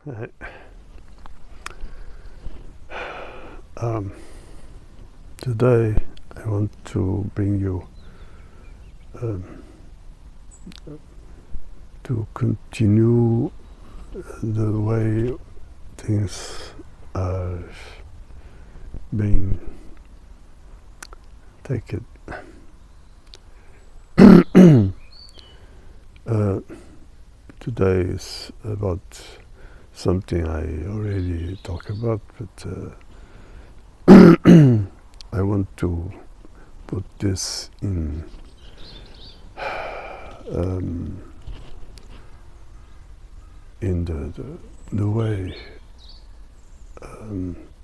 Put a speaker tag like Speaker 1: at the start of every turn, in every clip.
Speaker 1: Uh, um, Today I want to bring you um, to continue the way things are being taken. uh, Today is about something I already talked about, but I want to put this um, in the way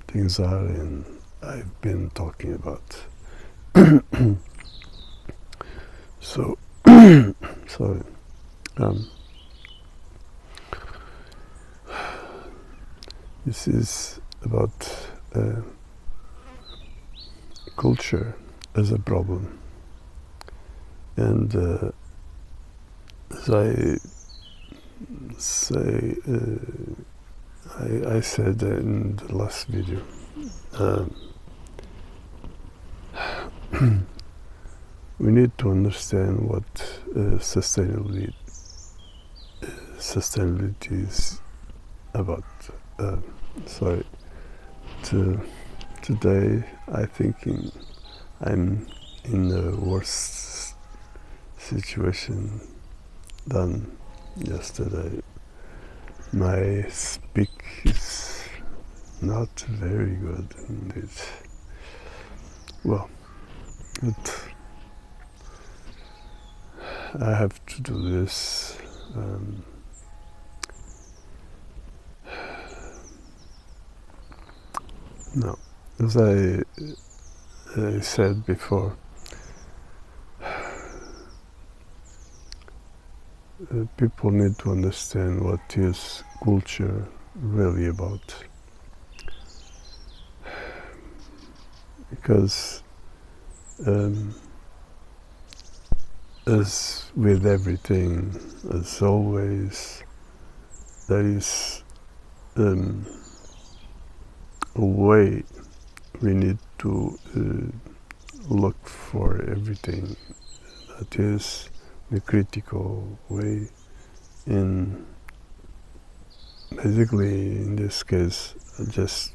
Speaker 1: things are, and I've been talking about. So, sorry. Um, this is about uh, culture as a problem, and as I say, I said in the last video, um, we need to understand what sustainability is about. Uh, sorry, today I'm in a worse situation than yesterday. My speak is not very good indeed. Well, but I have to do this. No, as I said before, people need to understand what is culture really about, because as with everything, as always, there is um, a way we need to look for everything, that is the critical way. In basically, in this case, I just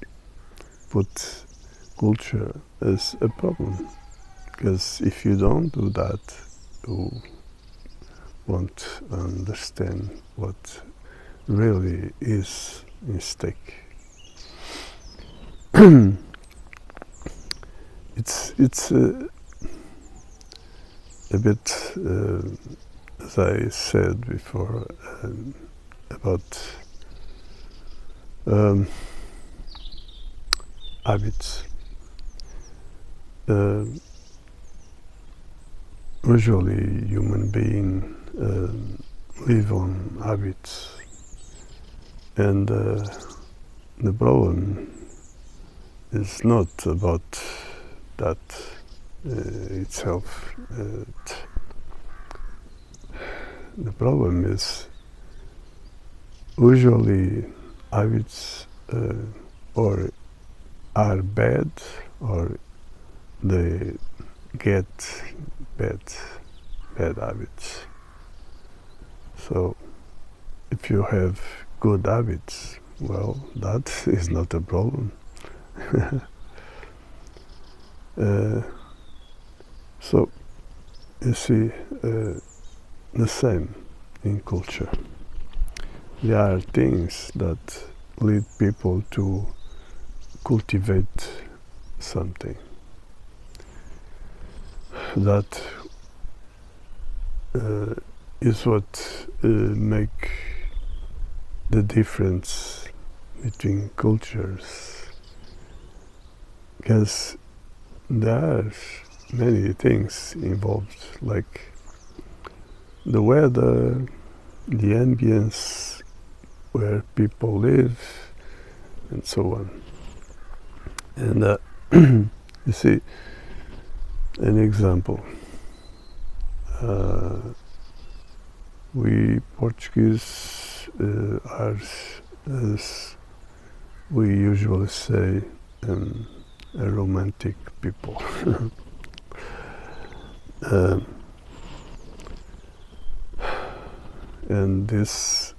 Speaker 1: put culture as a problem, because if you don't do that, you won't understand what really is in stake. It's a bit, as I said before, about habits. Uh, Usually, human beings live on habits, and the problem is not about that itself. The problem is usually habits or are bad, or they get bad habits. So if you have good habits, well, that is not a problem. So you see, the same in culture. There are things that lead people to cultivate something that is what make the difference between cultures, because there are many things involved, like the weather, the ambience where people live, and so on. And you see, an example. We Portuguese are as we usually say, a romantic people. um, and this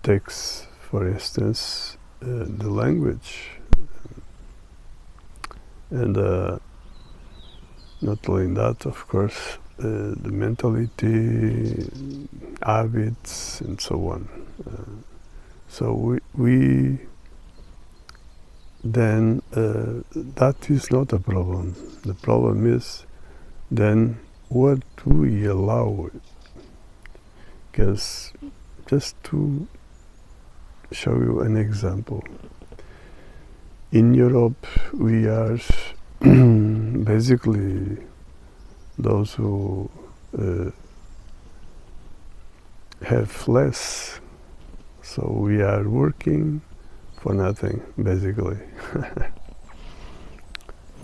Speaker 1: takes, for instance, the language, and not only that, of course, the mentality, habits, and so on. So we then that is not a problem. The problem is then what do we allow? Because just to show you an example, in Europe we are basically those who have less, so we are working for nothing, basically.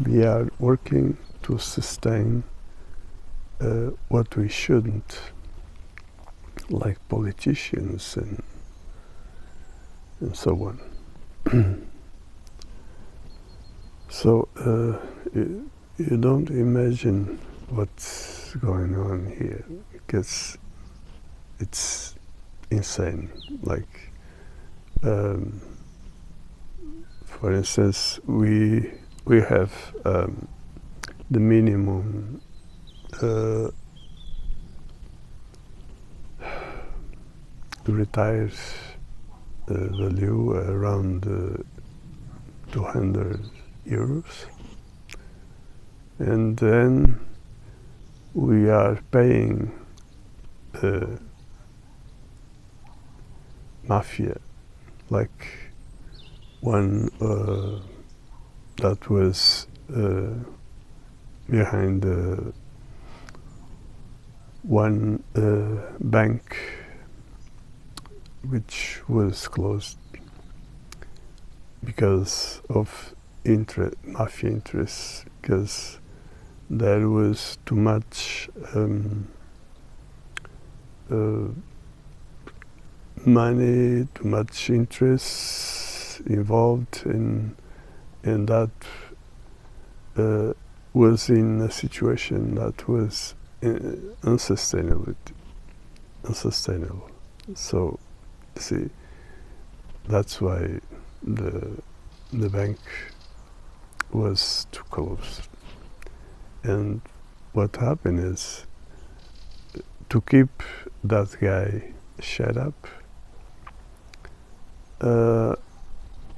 Speaker 1: We are working to sustain what we shouldn't, like politicians and so on. So you don't imagine what's going on here, because it's insane. Like, for instance, we have the minimum retired value around 200 euros, and then we are paying mafia, like one that was behind one bank which was closed because of mafia interests, because there was too much money, too much interest involved in that was in a situation that was unsustainable. So, see, that's why the bank was too close. And what happened is, to keep that guy shut up,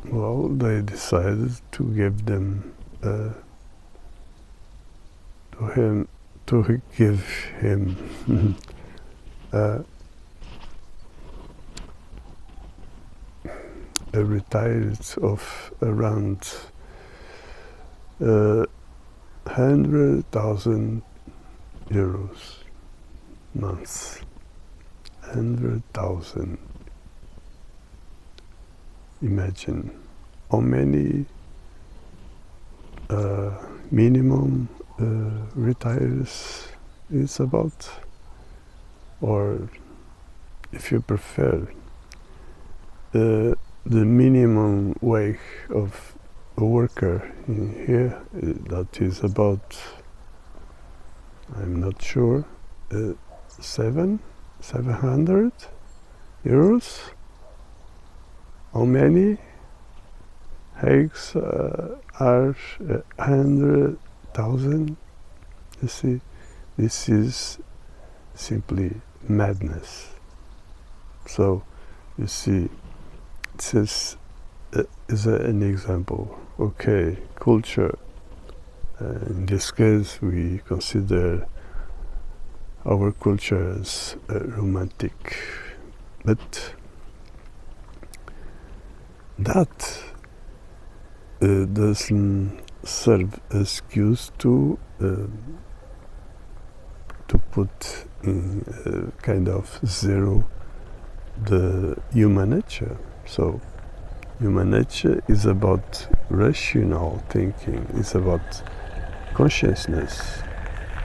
Speaker 1: well, they decided to give them to give him a retired of around 100,000 euros month. 100,000. Imagine how many minimum retires is about, or if you prefer, the minimum wage of a worker in here, that is about, I'm not sure, 700 euros. How many eggs are 100,000? You see, this is simply madness. So, you see, this is an example. Okay, culture. In this case, we consider our culture as romantic, but that doesn't serve as excuse to put in kind of zero the human nature. So human nature is about rational thinking, it's about consciousness,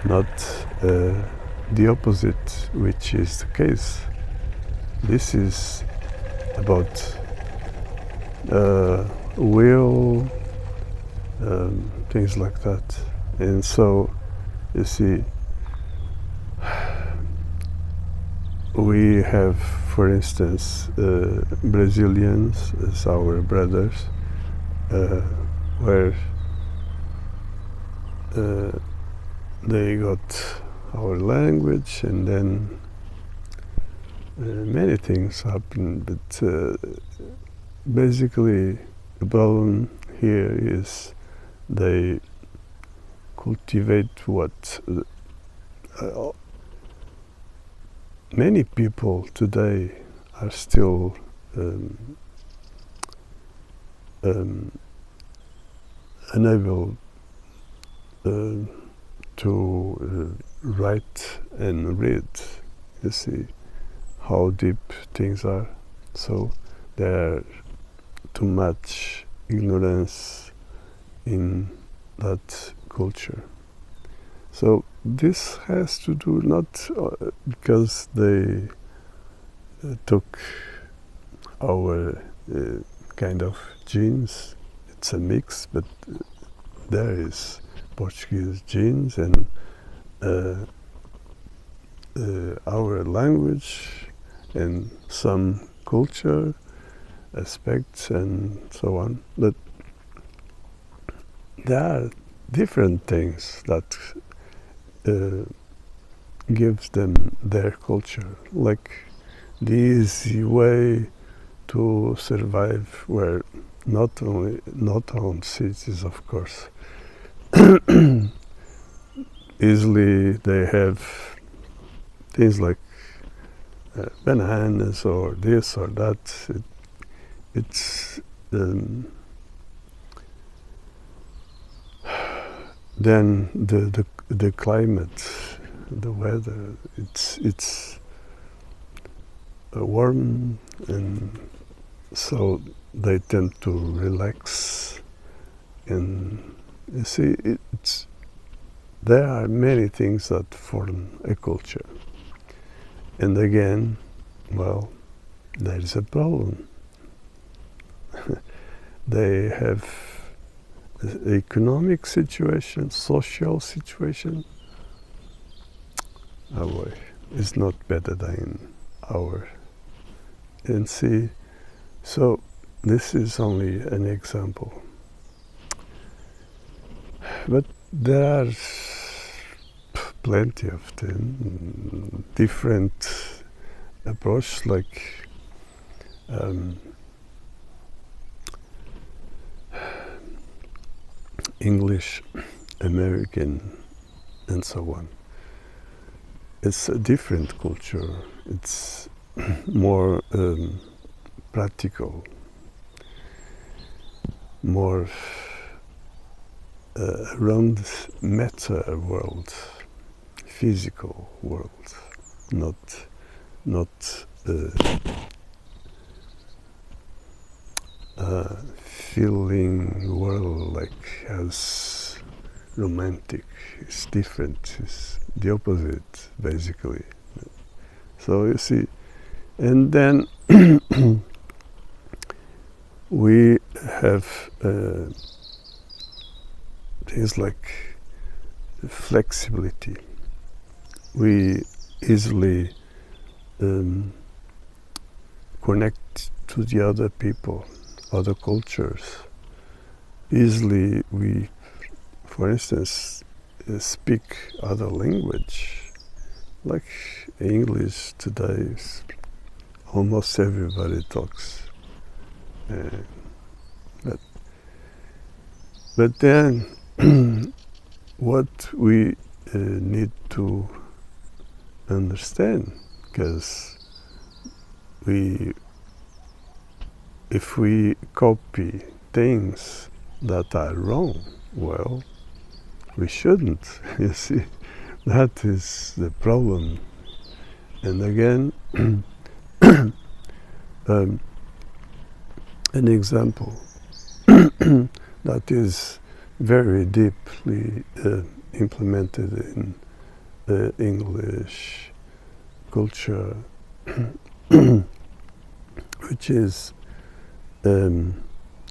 Speaker 1: not the opposite, which is the case. this is about will, things like that. And so, you see, we have, for instance, Brazilians as our brothers, where they got our language, and then many things happen. But basically, the problem here is they cultivate what many people today are still unable to write and read. You see how deep things are. So there are too much ignorance in that culture. So this has to do not because they took our kind of genes. It's a mix, but there is Portuguese genes and our language and some culture aspects and so on. But there are different things that gives them their culture, like the easy way to survive, where not on cities, of course. Easily they have things like bananas or this or that. It's then the climate, the weather. It's warm, and so they tend to relax. And you see, there are many things that form a culture. And again, well, there is a problem. They have economic situation, social situation. Oh boy, it's not better than our. And see, so this is only an example. But there are plenty of them, different approach, like English, American, and so on. It's a different culture. It's more practical, more around matter world, physical world, not feeling world like as romantic. It's different. It's the opposite, basically. So you see, and then we have things like flexibility. We easily connect to the other people, other cultures. Easily we, for instance, speak other language, like English today. Almost everybody talks. But then what we need to understand, because if we copy things that are wrong, well, we shouldn't. You see, that is the problem. And again, an example that is very deeply implemented in English culture which is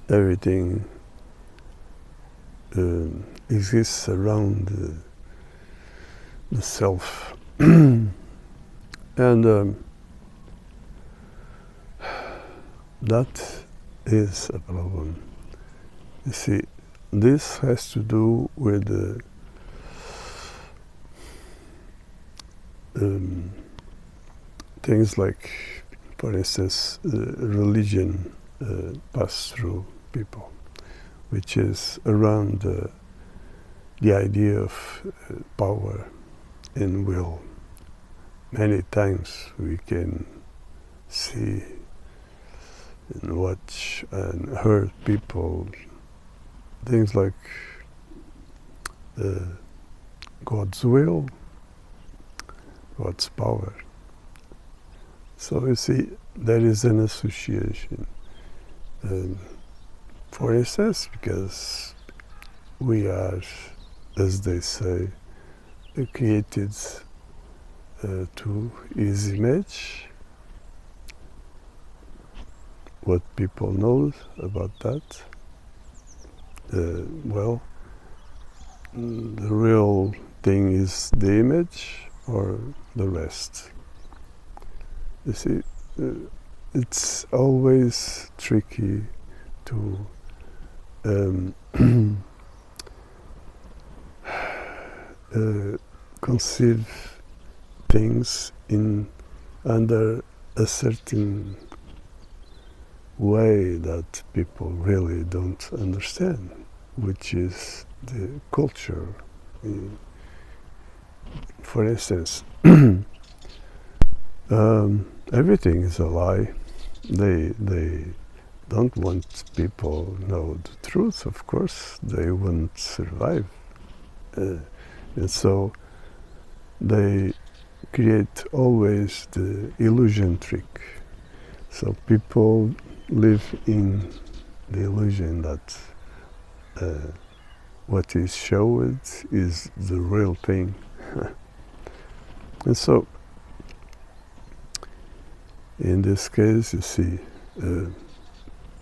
Speaker 1: everything exists around the self. And that is a problem. You see, this has to do with things like, for instance, religion pass through people, which is around the idea of power and will. Many times we can see and watch and hear people, things like God's will, God's power. So you see, there is an association. For instance, because we are, as they say, created to His image. What people know about that? Well, the real thing is the image or the rest. You see, it's always tricky to conceive things in under a certain way that people really don't understand, which is the culture. For instance, everything is a lie. They don't want people to know the truth, of course. They won't survive. And so they create always the illusion trick. So people live in the illusion that what is showed is the real thing. And so in this case, you see,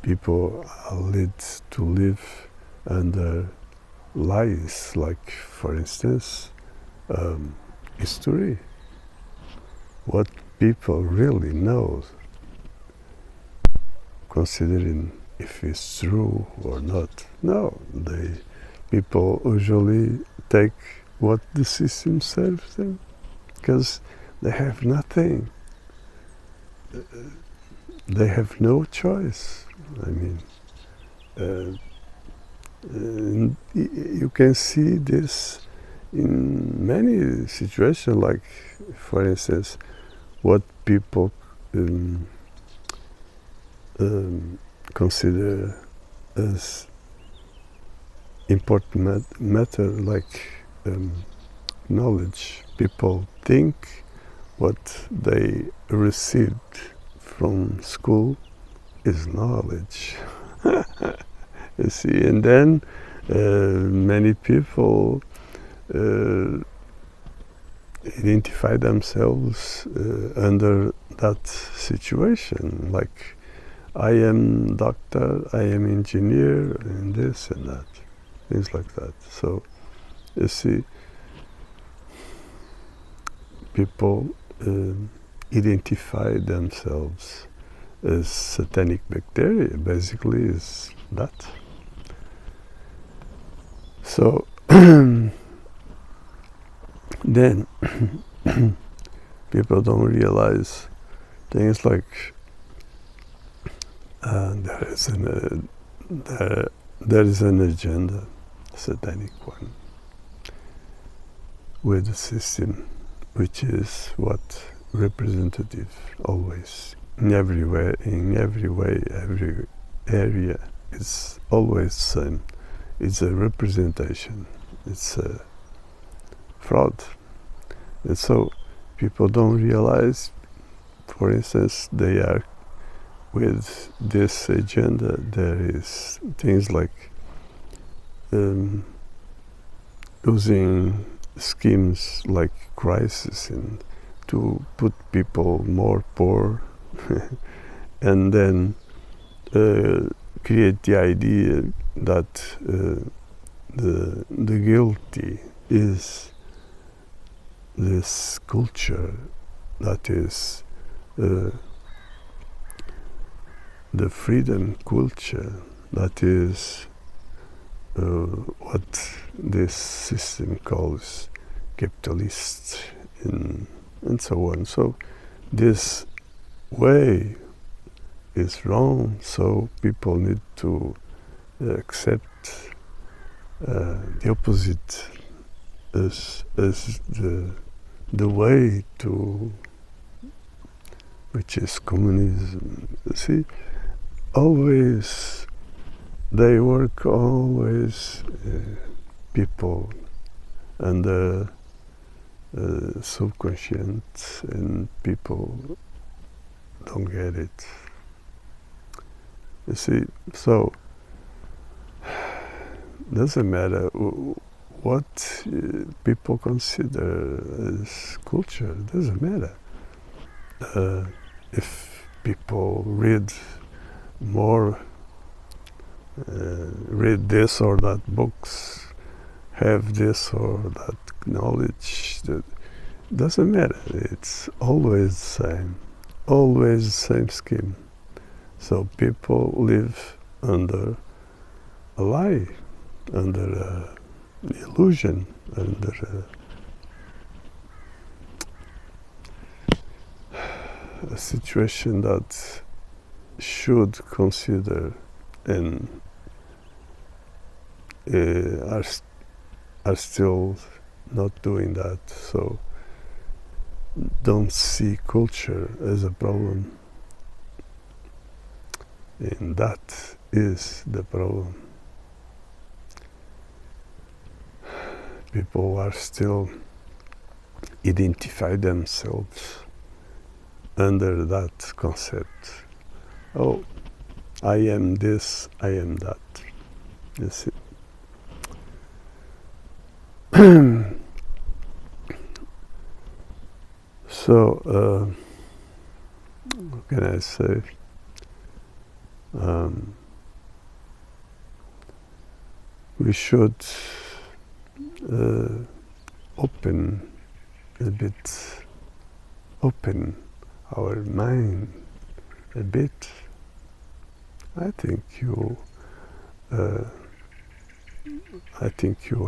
Speaker 1: people are led to live under lies, like, for instance, history. What people really know, considering if it's true or not. No, people usually take what the system serves them, because they have nothing. They have no choice. I mean, you can see this in many situations, like, for instance, what people consider as important matter, like knowledge. People think what they received from school is knowledge. You see, and then many people identify themselves under that situation, like, I am doctor, I am engineer, and this and that, things like that. So you see, people identify themselves as satanic bacteria, basically is that. So then people don't realize things like there is an agenda, satanic one, with the system, which is what representative always, in every way, every area, it's always the same. It's a representation. It's a fraud. And so people don't realize, for instance, they are with this agenda. There is things like using schemes like crisis and to put people more poor, and then create the idea that the guilty is this culture that is the freedom culture, that is what this system calls capitalist, and so on. So this way is wrong, so people need to accept the opposite as the way to, which is communism. See, always they work always people under subconscious, and people don't get it. You see, so doesn't matter what people consider as culture. Doesn't matter if people read more, read this or that books, have this or that knowledge. That doesn't matter. It's always the same, always the same scheme. So people live under a lie, under an illusion, under a situation that should consider and are still not doing that. So don't see culture as a problem, and that is the problem. People are still identify themselves under that concept. Oh, I am this, I am that. You see. So, what can I say? We should open a bit, open our mind a bit. I think you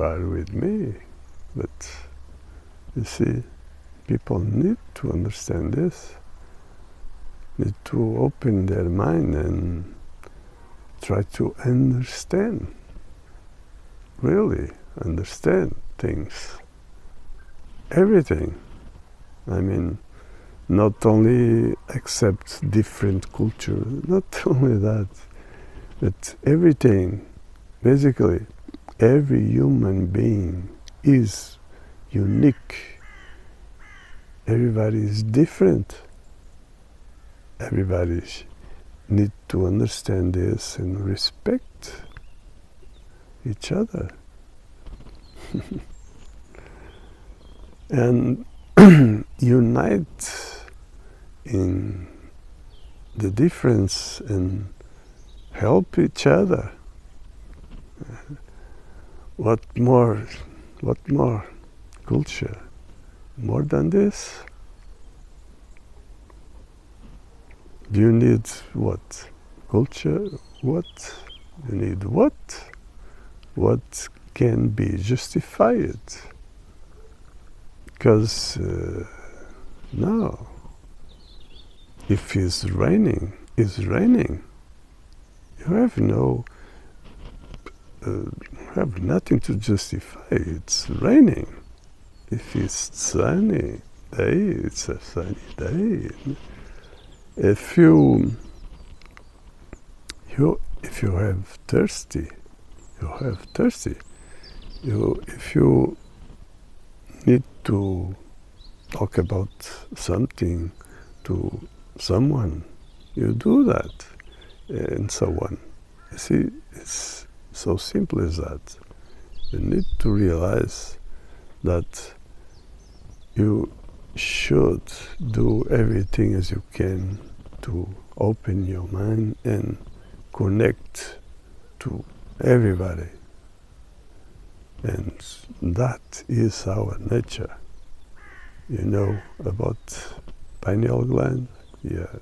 Speaker 1: are with me, but you see, people need to understand this, need to open their mind and try to understand, really understand things, everything. I mean, not only accept different culture, not only that, but everything. Basically, every human being is unique. Everybody is different. Everybody needs to understand this and respect each other. And unite in the difference and help each other. What more culture? More than this? Do you need what? Culture? What? You need what? What can be justified? Because no, if it's raining, it's raining. You have have nothing to justify. It's raining. If it's sunny day, it's a sunny day. If you have thirsty, you have thirsty. If you need to talk about something to someone, you do that, and so on. You see, it's so simple as that. You need to realize that you should do everything as you can to open your mind and connect to everybody. And that is our nature. You know about pineal gland? Yeah.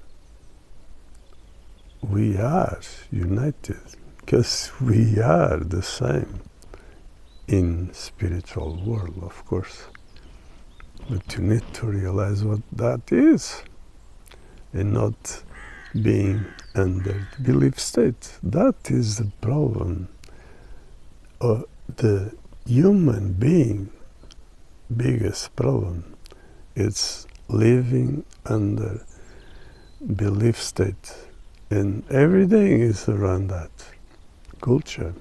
Speaker 1: We are united because we are the same in spiritual world, of course. But you need to realize what that is and not being under belief state. That is the problem. The human being biggest problem is living under belief state, and everything is around that. Culture,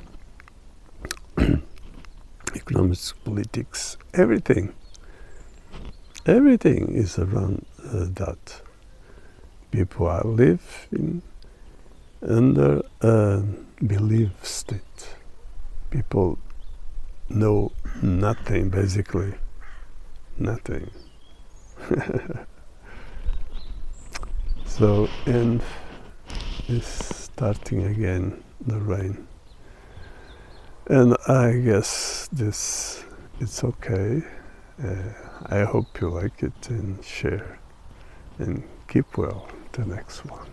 Speaker 1: economics, politics, everything is around that. People are living under a belief state. People know nothing, basically. Nothing. So, and it's starting again, the rain. And I guess it's okay. I hope you like it and share and keep well the next one.